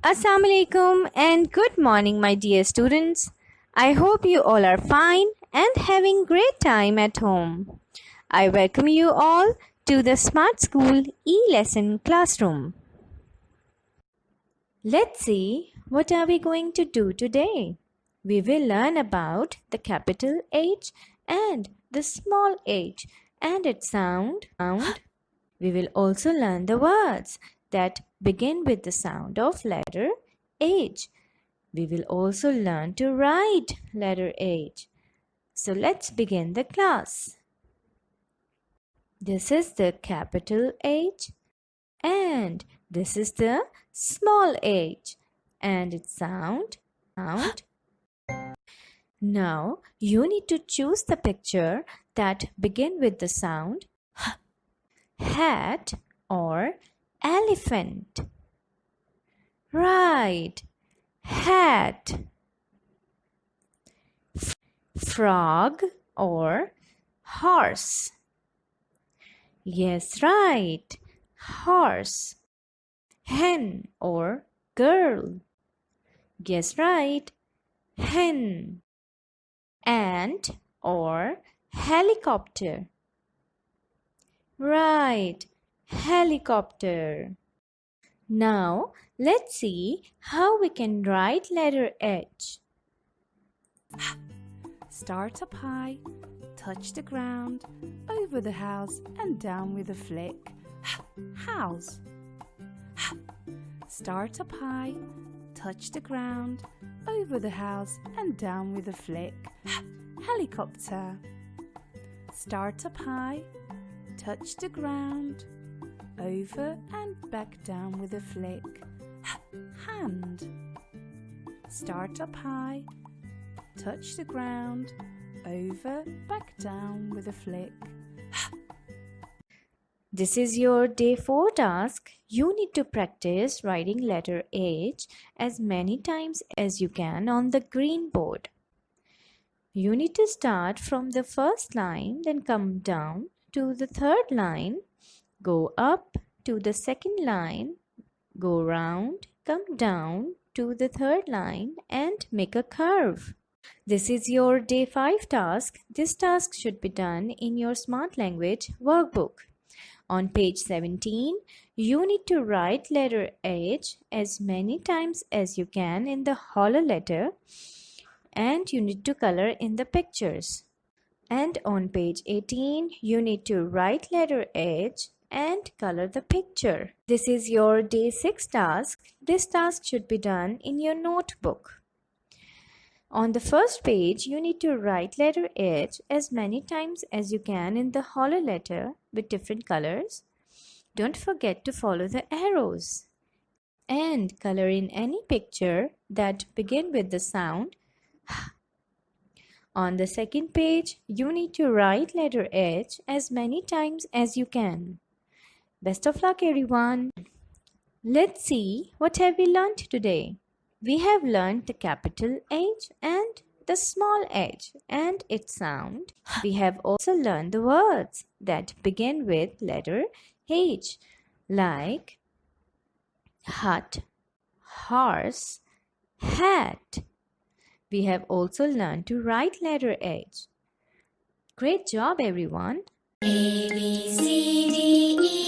Assalamu alaikum and good morning, my dear students. I hope you all are fine and having great time at home. I welcome you all to the Smart School e-lesson classroom. Let's see what are we going to do today. We will learn about the capital H and the small h and its sound. We will also learn the words that begin with the sound of letter H. We will also learn to write letter H. So let's begin the class. This is the capital H and this is the small h and its sound. Now you need to choose the picture that begin with the sound hat or elephant. Right, hat. Frog or horse. Yes, right, horse. Hen or girl. Yes, right, hen. Ant or helicopter. Right, helicopter. Now, let's see how we can write letter H. Start up high, touch the ground, over the house and down with a flick. House. Start up high, touch the ground, over the house and down with a flick. Helicopter. Start up high, touch the ground, over and back down with a flick. Hand. Start up high, touch the ground, over, back down with a flick. This is your day 4 task. You need to practice writing letter H as many times as you can on the green board. You need to start from the first line, then come down to the third line, go up to the second line, go round, come down to the third line and make a curve. This is your day 5 task. This task should be done in your Smart Language workbook. On page 17, you need to write letter H as many times as you can in the hollow letter and you need to color in the pictures. And on page 18, you need to write letter H and color the picture. This is your day 6 task. This task should be done in your notebook. On the first page, you need to write letter H as many times as you can in the hollow letter with different colors. Don't forget to follow the arrows. And color in any picture that begin with the sound. On the second page, you need to write letter H as many times as you can. Best of luck, everyone. Let's see what have we learned today. We have learned the capital H and the small h and its sound. We have also learned the words that begin with letter H like hut, horse, hat. We have also learned to write letter H. Great job, everyone. A, B, C, D, E.